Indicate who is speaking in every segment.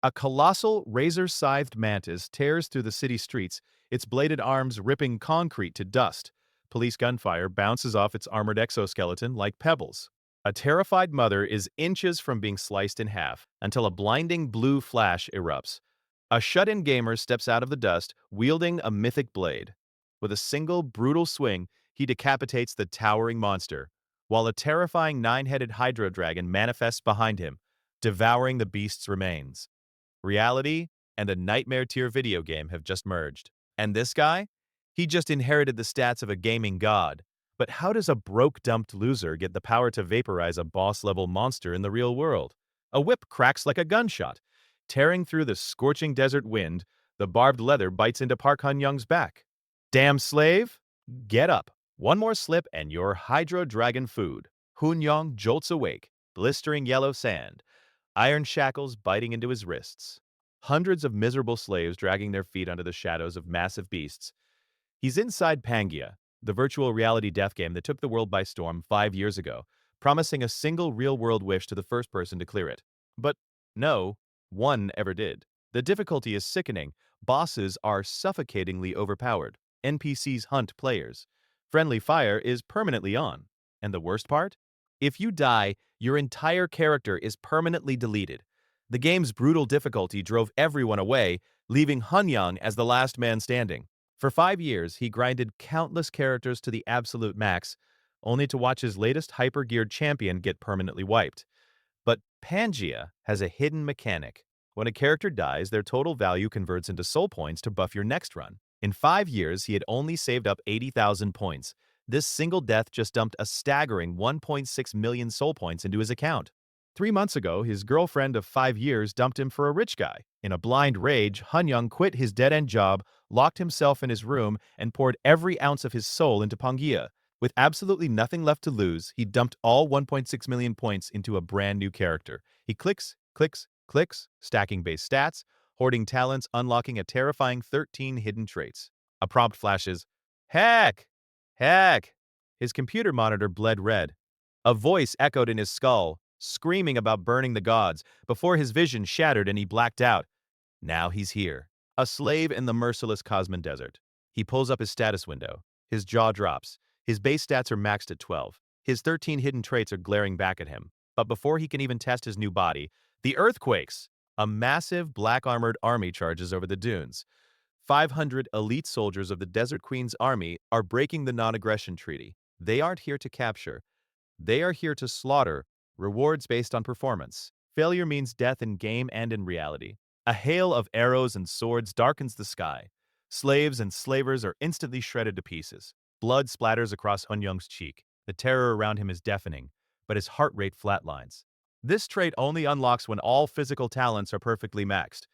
Speaker 1: A colossal, razor-scythed mantis tears through the city streets, its bladed arms ripping concrete to dust. Police gunfire bounces off its armored exoskeleton like pebbles. A terrified mother is inches from being sliced in half until a blinding blue flash erupts. A shut-in gamer steps out of the dust, wielding a mythic blade. With a single brutal swing, he decapitates the towering monster, while a terrifying nine-headed hydro dragon manifests behind him, devouring the beast's remains. Reality and a nightmare tier video game have just merged. And this guy? He just inherited the stats of a gaming god. But how does a broke-dumped loser get the power to vaporize a boss-level monster in the real world? A whip cracks like a gunshot. Tearing through the scorching desert wind, the barbed leather bites into Park Han-young's back. Damn slave! Get up. One more slip and you're Hydro Dragon food. Hun-young jolts awake, blistering yellow sand, iron shackles biting into his wrists. Hundreds of miserable slaves dragging their feet under the shadows of massive beasts. He's inside Pangaea, the virtual reality death game that took the world by storm 5 years ago, promising a single real-world wish to the first person to clear it. But no one ever did. The difficulty is sickening. Bosses are suffocatingly overpowered. NPCs hunt players. Friendly fire is permanently on. And the worst part? If you die, your entire character is permanently deleted. The game's brutal difficulty drove everyone away, leaving Hunyang as the last man standing. For 5 years, he grinded countless characters to the absolute max, only to watch his latest hyper-geared champion get permanently wiped. But Pangaea has a hidden mechanic. When a character dies, their total value converts into soul points to buff your next run. In 5 years, he had only saved up 80,000 points. This single death just dumped a staggering 1.6 million soul points into his account. 3 months ago, his girlfriend of 5 years dumped him for a rich guy. In a blind rage, Hunyang quit his dead-end job, locked himself in his room, and poured every ounce of his soul into Pangaea. With absolutely nothing left to lose, he dumped all 1.6 million points into a brand new character. He clicks, clicks, clicks, stacking base stats, hoarding talents, unlocking a terrifying 13 hidden traits. A prompt flashes, "Heck! Heck!" His computer monitor bled red. A voice echoed in his skull, screaming about burning the gods, before his vision shattered and he blacked out. Now he's here, a slave in the merciless Cosman Desert. He pulls up his status window. His jaw drops. His base stats are maxed at 12. His 13 hidden traits are glaring back at him. But before he can even test his new body, the earth quakes. A massive black-armored army charges over the dunes. 500 elite soldiers of the Desert Queen's army are breaking the non-aggression treaty. They aren't here to capture. They are here to slaughter, rewards based on performance. Failure means death in game and in reality. A hail of arrows and swords darkens the sky. Slaves and slavers are instantly shredded to pieces. Blood splatters across Hunyang's cheek. The terror around him is deafening, but his heart rate flatlines. This trait only unlocks when all physical talents are perfectly maxed.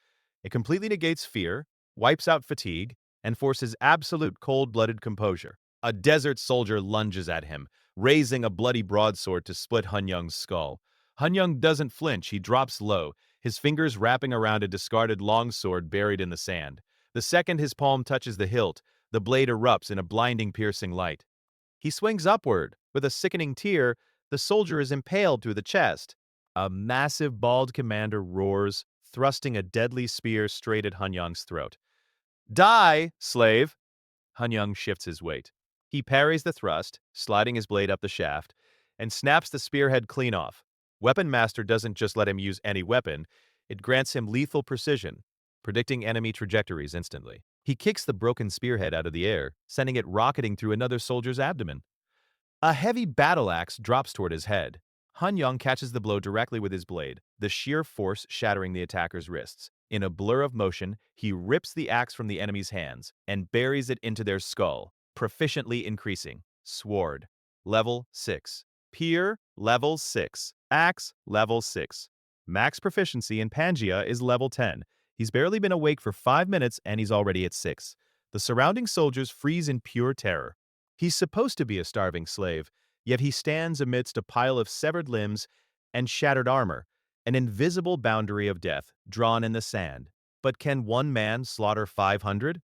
Speaker 1: It completely negates fear, wipes out fatigue, and forces absolute cold-blooded composure. A desert soldier lunges at him, raising a bloody broadsword to split Hunyang's skull. Hunyang doesn't flinch, he drops low, his fingers wrapping around a discarded longsword buried in the sand. The second his palm touches the hilt, the blade erupts in a blinding, piercing light. He swings upward. With a sickening tear, the soldier is impaled through the chest. A massive, bald commander roars, thrusting a deadly spear straight at Hunyang's throat. Die, slave! Hunyang shifts his weight. He parries the thrust, sliding his blade up the shaft, and snaps the spearhead clean off. Weapon Master doesn't just let him use any weapon, it grants him lethal precision, predicting enemy trajectories instantly. He kicks the broken spearhead out of the air, sending it rocketing through another soldier's abdomen. A heavy battle axe drops toward his head. Hunyang catches the blow directly with his blade, the sheer force shattering the attacker's wrists. In a blur of motion, he rips the axe from the enemy's hands and buries it into their skull, proficiently increasing. Sword, level 6. Peer, level 6. Axe, level 6. Max proficiency in Pangaea is level 10. He's barely been awake for 5 minutes and he's already at 6. The surrounding soldiers freeze in pure terror. He's supposed to be a starving slave, yet he stands amidst a pile of severed limbs and shattered armor, an invisible boundary of death drawn in the sand. But can one man slaughter 500?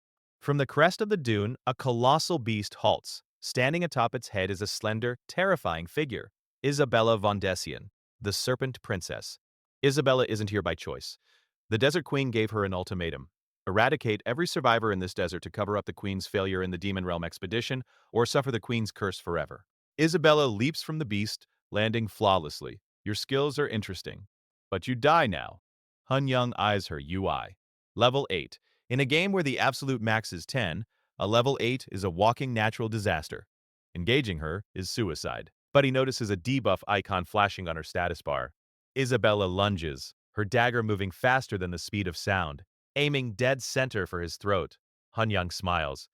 Speaker 1: From the crest of the dune, a colossal beast halts. Standing atop its head is a slender, terrifying figure. Isabella von Desian, the Serpent Princess. Isabella isn't here by choice. The Desert Queen gave her an ultimatum. Eradicate every survivor in this desert to cover up the Queen's failure in the Demon Realm expedition, or suffer the Queen's curse forever. Isabella leaps from the beast, landing flawlessly. Your skills are interesting. But you die now. Hun Young eyes her UI. Level 8. In a game where the absolute max is 10, a level 8 is a walking natural disaster. Engaging her is suicide. But he notices a debuff icon flashing on her status bar. Isabella lunges, her dagger moving faster than the speed of sound, aiming dead center for his throat. Hun Young smiles.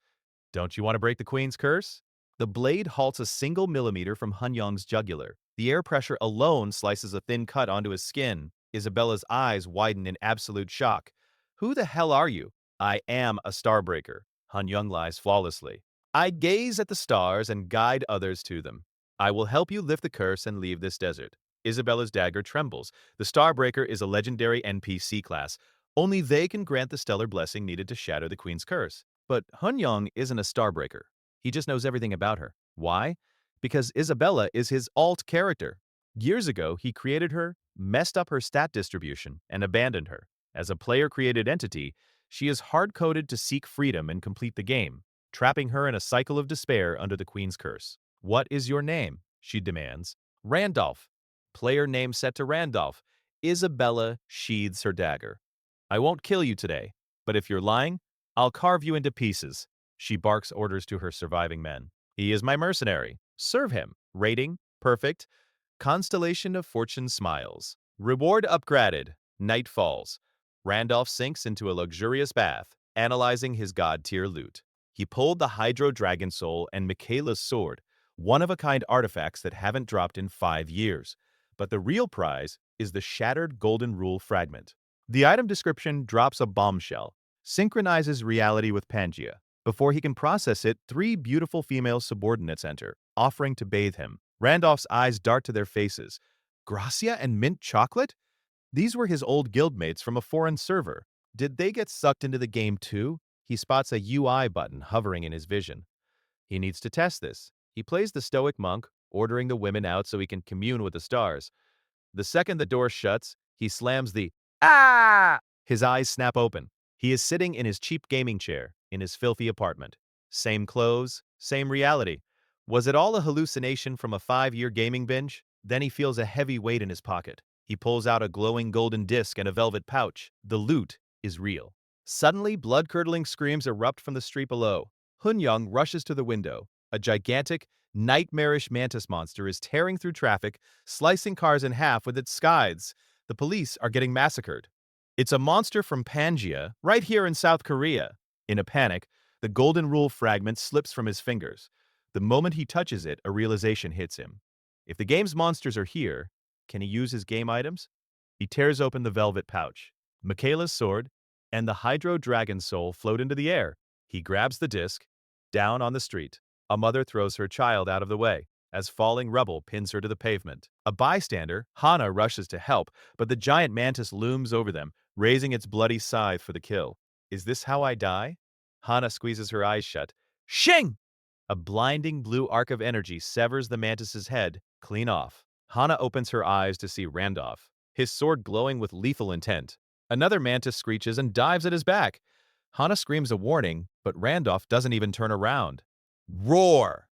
Speaker 1: Don't you want to break the Queen's curse? The blade halts a single millimeter from Hun Young's jugular. The air pressure alone slices a thin cut onto his skin. Isabella's eyes widen in absolute shock. Who the hell are you? I am a Starbreaker. Han Young lies flawlessly. I gaze at the stars and guide others to them. I will help you lift the curse and leave this desert. Isabella's dagger trembles. The Starbreaker is a legendary NPC class. Only they can grant the stellar blessing needed to shatter the Queen's curse. But Hun Young isn't a Starbreaker. He just knows everything about her. Why? Because Isabella is his alt character. Years ago, he created her, messed up her stat distribution, and abandoned her. As a player-created entity, she is hard-coded to seek freedom and complete the game, trapping her in a cycle of despair under the Queen's curse. What is your name? She demands. Randolph. Player name set to Randolph. Isabella sheathes her dagger. I won't kill you today, but if you're lying, I'll carve you into pieces. She barks orders to her surviving men. He is my mercenary. Serve him. Rating, perfect. Constellation of Fortune smiles. Reward upgraded. Night falls. Randolph sinks into a luxurious bath, analyzing his god-tier loot. He pulled the Hydro Dragon Soul and Michaela's sword, one-of-a-kind artifacts that haven't dropped in 5 years. But the real prize is the shattered Golden Rule fragment. The item description drops a bombshell, synchronizes reality with Pangaea. Before he can process it, 3 beautiful female subordinates enter, offering to bathe him. Randolph's eyes dart to their faces. Gracia and mint chocolate? These were his old guildmates from a foreign server. Did they get sucked into the game too? He spots a UI button hovering in his vision. He needs to test this. He plays the stoic monk, ordering the women out so he can commune with the stars. The second the door shuts, he slams the "Ah!" His eyes snap open. He is sitting in his cheap gaming chair in his filthy apartment. Same clothes, same reality. Was it all a hallucination from a 5-year gaming binge? Then he feels a heavy weight in his pocket. He pulls out a glowing golden disc and a velvet pouch. The loot is real. Suddenly, blood-curdling screams erupt from the street below. Hun Young rushes to the window. A gigantic, nightmarish mantis monster is tearing through traffic, slicing cars in half with its scythes. The police are getting massacred. It's a monster from Pangaea, right here in South Korea. In a panic, the Golden Rule fragment slips from his fingers. The moment he touches it, a realization hits him. If the game's monsters are here, can he use his game items? He tears open the velvet pouch. Michaela's sword and the Hydro Dragon Soul float into the air. He grabs the disc. Down on the street, a mother throws her child out of the way as falling rubble pins her to the pavement. A bystander, Hana, rushes to help, but the giant mantis looms over them, raising its bloody scythe for the kill. Is this how I die? Hana squeezes her eyes shut. Shing! A blinding blue arc of energy severs the mantis's head, clean off. Hana opens her eyes to see Randolph, his sword glowing with lethal intent. Another mantis screeches and dives at his back. Hana screams a warning, but Randolph doesn't even turn around. Roar!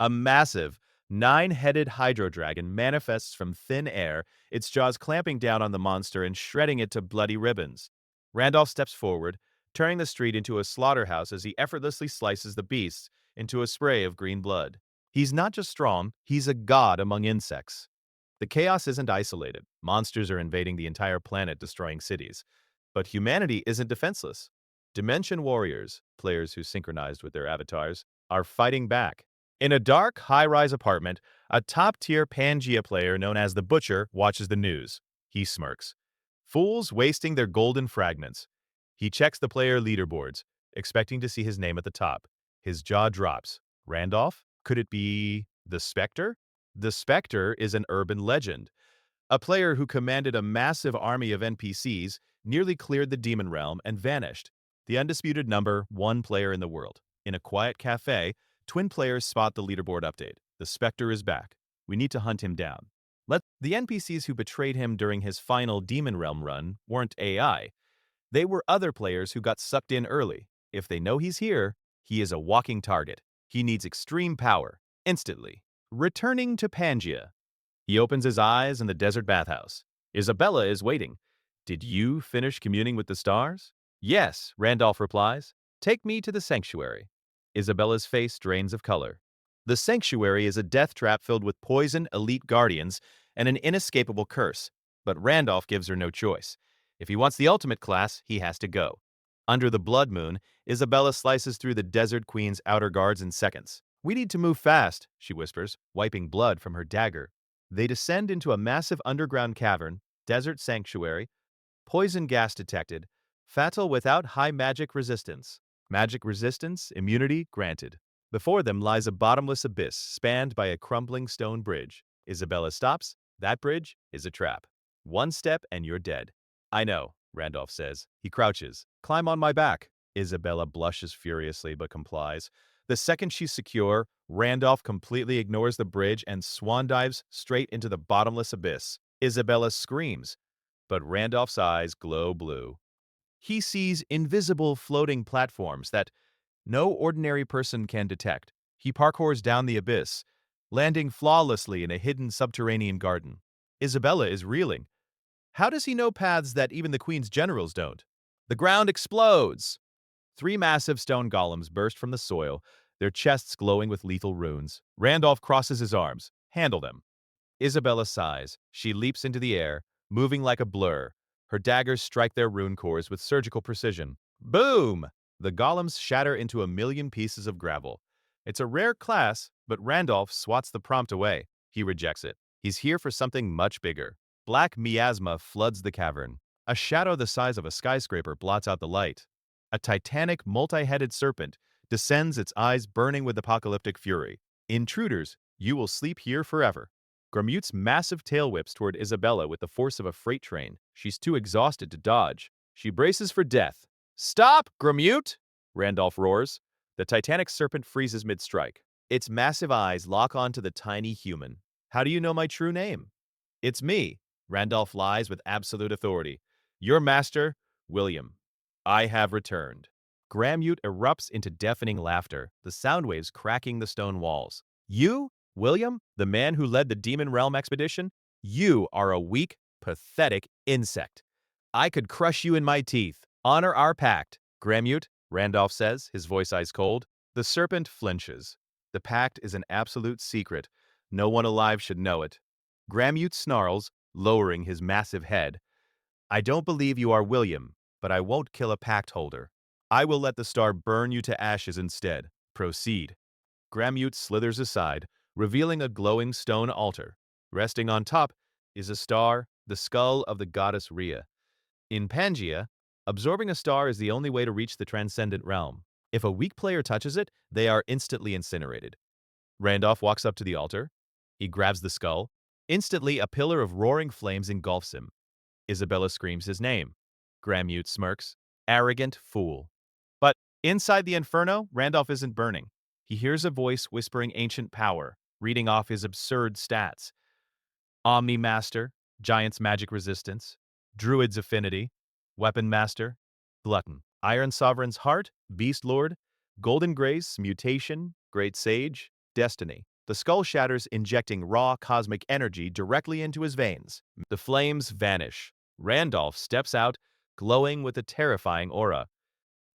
Speaker 1: A massive, 9-headed hydro dragon manifests from thin air, its jaws clamping down on the monster and shredding it to bloody ribbons. Randolph steps forward, turning the street into a slaughterhouse as he effortlessly slices the beasts into a spray of green blood. He's not just strong, he's a god among insects. The chaos isn't isolated. Monsters are invading the entire planet, destroying cities. But humanity isn't defenseless. Dimension warriors, players who synchronized with their avatars, are fighting back. In a dark, high-rise apartment, a top-tier Pangaea player known as the Butcher watches the news. He smirks. Fools wasting their golden fragments. He checks the player leaderboards, expecting to see his name at the top. His jaw drops. Randolph? Could it be the Spectre? The Spectre is an urban legend. A player who commanded a massive army of NPCs nearly cleared the demon realm and vanished. The undisputed number 1 player in the world. In a quiet cafe, twin players spot the leaderboard update. The Spectre is back. We need to hunt him down. The NPCs who betrayed him during his final Demon Realm run weren't AI. They were other players who got sucked in early. If they know he's here, he is a walking target. He needs extreme power, instantly. Returning to Pangaea. He opens his eyes in the desert bathhouse. Isabella is waiting. Did you finish communing with the stars? Yes, Randolph replies. Take me to the sanctuary. Isabella's face drains of color. The sanctuary is a death trap filled with poison, elite guardians, and an inescapable curse. But Randolph gives her no choice. If he wants the ultimate class, he has to go. Under the blood moon, Isabella slices through the Desert Queen's outer guards in seconds. We need to move fast, she whispers, wiping blood from her dagger. They descend into a massive underground cavern, desert sanctuary, poison gas detected, fatal without high magic resistance. Magic resistance, immunity granted. Before them lies a bottomless abyss spanned by a crumbling stone bridge. Isabella stops. That bridge is a trap. One step and you're dead. I know, Randolph says. He crouches. Climb on my back. Isabella blushes furiously but complies. The second she's secure, Randolph completely ignores the bridge and swan dives straight into the bottomless abyss. Isabella screams, but Randolph's eyes glow blue. He sees invisible floating platforms that no ordinary person can detect. He parkours down the abyss, landing flawlessly in a hidden subterranean garden. Isabella is reeling. How does he know paths that even the Queen's generals don't? The ground explodes! Three massive stone golems burst from the soil, their chests glowing with lethal runes. Randolph crosses his arms. Handle them. Isabella sighs. She leaps into the air, moving like a blur. Her daggers strike their rune cores with surgical precision. Boom! The golems shatter into a million pieces of gravel. It's a rare class, but Randolph swats the prompt away. He rejects it. He's here for something much bigger. Black miasma floods the cavern. A shadow the size of a skyscraper blots out the light. A titanic, multi-headed serpent descends, its eyes burning with apocalyptic fury. Intruders, you will sleep here forever. Gramute's massive tail whips toward Isabella with the force of a freight train. She's too exhausted to dodge. She braces for death. Stop, Gramute! Randolph roars. The titanic serpent freezes mid-strike. Its massive eyes lock onto the tiny human. How do you know my true name? It's me. Randolph lies with absolute authority. Your master, William. I have returned. Gramute erupts into deafening laughter, the sound waves cracking the stone walls. You? William, the man who led the Demon Realm expedition? You are a weak, pathetic insect. I could crush you in my teeth. Honor our pact. Gramute, Randolph says, his voice ice cold. The serpent flinches. The pact is an absolute secret. No one alive should know it. Gramute snarls, lowering his massive head. I don't believe you are William, but I won't kill a pact holder. I will let the star burn you to ashes instead. Proceed. Gramute slithers aside, revealing a glowing stone altar. Resting on top is a star, the skull of the goddess Rhea. In Pangaea, absorbing a star is the only way to reach the transcendent realm. If a weak player touches it, they are instantly incinerated. Randolph walks up to the altar. He grabs the skull. Instantly, a pillar of roaring flames engulfs him. Isabella screams his name. Gramute smirks. Arrogant fool. But inside the inferno, Randolph isn't burning. He hears a voice whispering ancient power, reading off his absurd stats. Omni Master, Giant's Magic Resistance, Druid's Affinity, Weapon Master, Glutton, Iron Sovereign's Heart, Beast Lord, Golden Grace, Mutation, Great Sage, Destiny. The skull shatters, injecting raw cosmic energy directly into his veins. The flames vanish. Randolph steps out, glowing with a terrifying aura.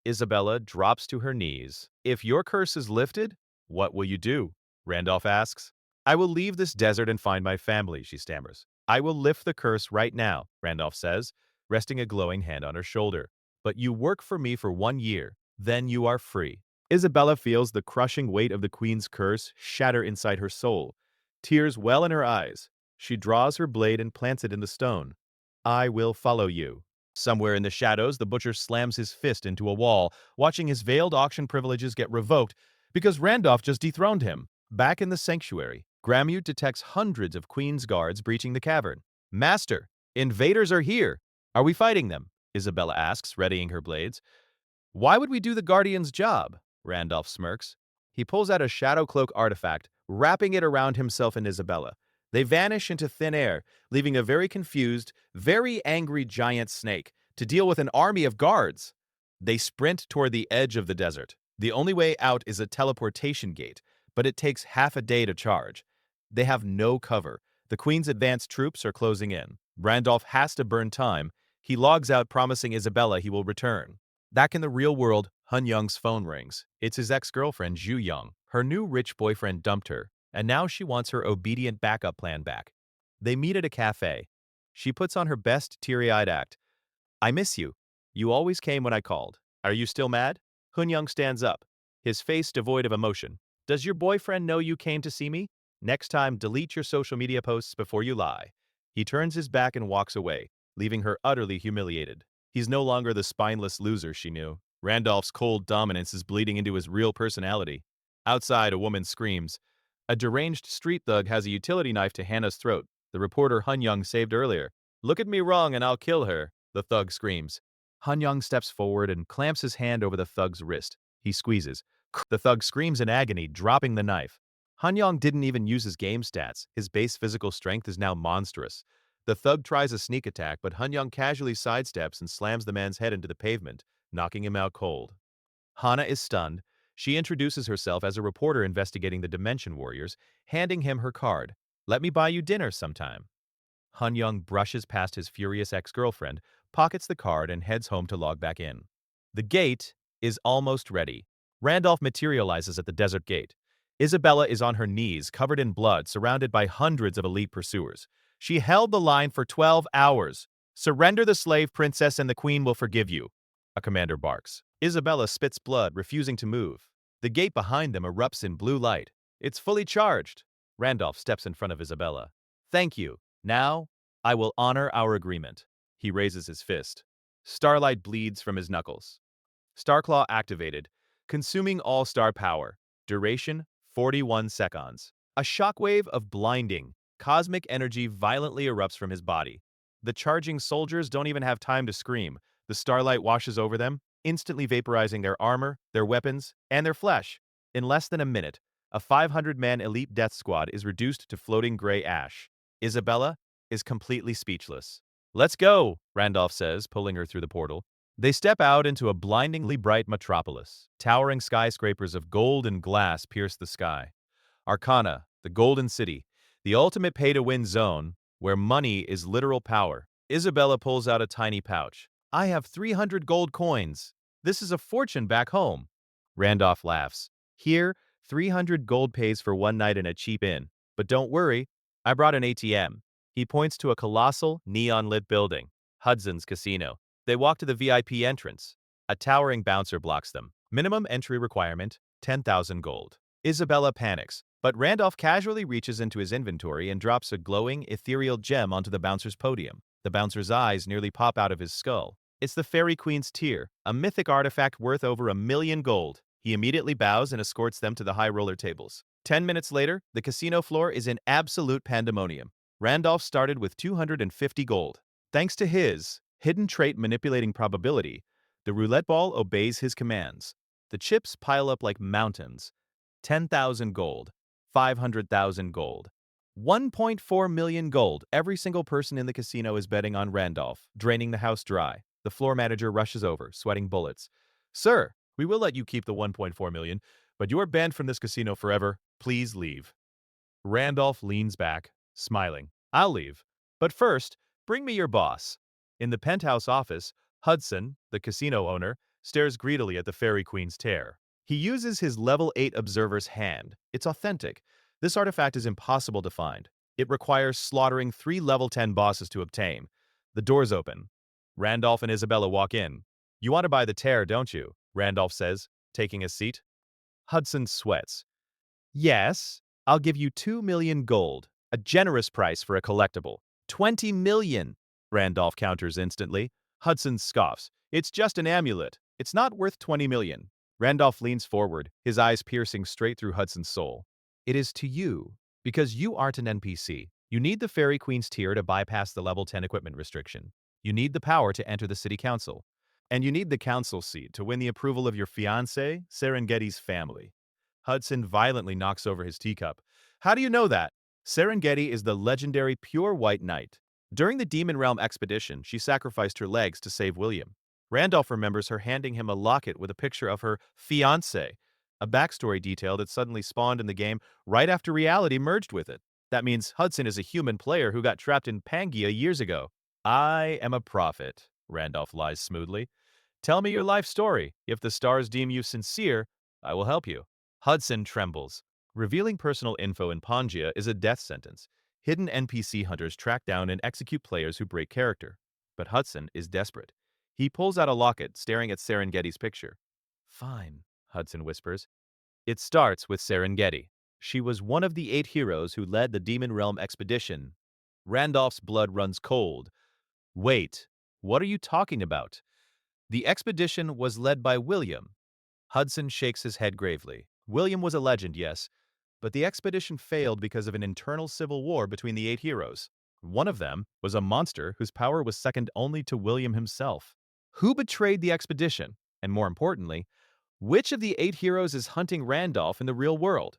Speaker 1: Isabella drops to her knees. If your curse is lifted, what will you do? Randolph asks. I will leave this desert and find my family, she stammers. I will lift the curse right now, Randolph says, resting a glowing hand on her shoulder. But you work for me for 1 year, then you are free. Isabella feels the crushing weight of the queen's curse shatter inside her soul. Tears well in her eyes. She draws her blade and plants it in the stone. I will follow you. Somewhere in the shadows, the butcher slams his fist into a wall, watching his veiled auction privileges get revoked because Randolph just dethroned him. Back in the sanctuary, Gramute detects hundreds of Queen's guards breaching the cavern. Master, invaders are here. Are we fighting them? Isabella asks, readying her blades. Why would we do the Guardian's job? Randolph smirks. He pulls out a shadow cloak artifact, wrapping it around himself and Isabella. They vanish into thin air, leaving a very confused, very angry giant snake to deal with an army of guards. They sprint toward the edge of the desert. The only way out is a teleportation gate, but it takes half a day to charge. They have no cover. The Queen's advanced troops are closing in. Randolph has to burn time. He logs out, promising Isabella he will return. Back in the real world, Hun Young's phone rings. It's his ex-girlfriend, Zhu Young. Her new rich boyfriend dumped her, and now she wants her obedient backup plan back. They meet at a cafe. She puts on her best teary-eyed act. I miss you. You always came when I called. Are you still mad? Hun Young stands up, his face devoid of emotion. Does your boyfriend know you came to see me? Next time, delete your social media posts before you lie. He turns his back and walks away, leaving her utterly humiliated. He's no longer the spineless loser she knew. Randolph's cold dominance is bleeding into his real personality. Outside, a woman screams. A deranged street thug has a utility knife to Hannah's throat, the reporter Hun Young saved earlier. Look at me wrong and I'll kill her, the thug screams. Hun Young steps forward and clamps his hand over the thug's wrist. He squeezes. The thug screams in agony, dropping the knife. Han Yong didn't even use his game stats. His base physical strength is now monstrous. The thug tries a sneak attack, but Han Yong casually sidesteps and slams the man's head into the pavement, knocking him out cold. Hana is stunned. She introduces herself as a reporter investigating the Dimension Warriors, handing him her card. Let me buy you dinner sometime. Han Young brushes past his furious ex-girlfriend, pockets the card, and heads home to log back in. The gate is almost ready. Randolph materializes at the desert gate. Isabella is on her knees, covered in blood, surrounded by hundreds of elite pursuers. She held the line for 12 hours. Surrender the slave princess and the queen will forgive you, a commander barks. Isabella spits blood, refusing to move. The gate behind them erupts in blue light. It's fully charged. Randolph steps in front of Isabella. Thank you. Now, I will honor our agreement. He raises his fist. Starlight bleeds from his knuckles. Starclaw activated, consuming all star power. Duration, 41 seconds. A shockwave of blinding, cosmic energy violently erupts from his body. The charging soldiers don't even have time to scream. The starlight washes over them, instantly vaporizing their armor, their weapons, and their flesh. In less than a minute, a 500-man elite death squad is reduced to floating gray ash. Isabella is completely speechless. Let's go, Randolph says, pulling her through the portal. They step out into a blindingly bright metropolis. Towering skyscrapers of gold and glass pierce the sky. Arcana, the Golden City, the ultimate pay-to-win zone where money is literal power. Isabella pulls out a tiny pouch. I have 300 gold coins. This is a fortune back home. Randolph laughs. Here, 300 gold pays for one night in a cheap inn. But don't worry, I brought an ATM. He points to a colossal, neon-lit building. Hudson's Casino. They walk to the VIP entrance. A towering bouncer blocks them. Minimum entry requirement, 10,000 gold. Isabella panics, but Randolph casually reaches into his inventory and drops a glowing, ethereal gem onto the bouncer's podium. The bouncer's eyes nearly pop out of his skull. It's the Fairy Queen's tear, a mythic artifact worth over 1,000,000 gold. He immediately bows and escorts them to the high roller tables. 10 minutes later, the casino floor is in absolute pandemonium. Randolph started with 250 gold. Thanks to his hidden trait manipulating probability, the roulette ball obeys his commands. The chips pile up like mountains. 10,000 gold, 500,000 gold, 1.4 million gold. Every single person in the casino is betting on Randolph, draining the house dry. The floor manager rushes over, sweating bullets. Sir, we will let you keep the 1.4 million, but you are banned from this casino forever. Please leave. Randolph leans back, smiling. I'll leave. But first, bring me your boss. In the penthouse office, Hudson, the casino owner, stares greedily at the Fairy Queen's tear. He uses his level 8 observer's hand. It's authentic. This artifact is impossible to find. It requires slaughtering 3 level 10 bosses to obtain. The doors open. Randolph and Isabella walk in. You want to buy the tear, don't you? Randolph says, taking a seat. Hudson sweats. Yes, I'll give you 2 million gold, a generous price for a collectible. 20 million, Randolph counters instantly. Hudson scoffs. It's just an amulet. It's not worth 20 million. Randolph leans forward, his eyes piercing straight through Hudson's soul. It is to you, because you aren't an NPC. You need the Fairy Queen's tear to bypass the level 10 equipment restriction. You need the power to enter the city council. And you need the council seat to win the approval of your fiancé, Serengeti's family. Hudson violently knocks over his teacup. How do you know that? Serengeti is the legendary pure white knight. During the Demon Realm expedition, she sacrificed her legs to save William. Randolph remembers her handing him a locket with a picture of her fiancé, a backstory detail that suddenly spawned in the game right after reality merged with it. That means Hudson is a human player who got trapped in Pangaea years ago. I am a prophet, Randolph lies smoothly. Tell me your life story. If the stars deem you sincere, I will help you. Hudson trembles. Revealing personal info in Pangaea is a death sentence. Hidden NPC hunters track down and execute players who break character. But Hudson is desperate. He pulls out a locket, staring at Serengeti's picture. Fine, Hudson whispers. It starts with Serengeti. She was one of the 8 heroes who led the Demon Realm expedition. Randolph's blood runs cold. Wait, what are you talking about? The expedition was led by William. Hudson shakes his head gravely. William was a legend, yes, but the expedition failed because of an internal civil war between the 8 heroes. One of them was a monster whose power was second only to William himself. Who betrayed the expedition? And more importantly, which of the 8 heroes is hunting Randolph in the real world?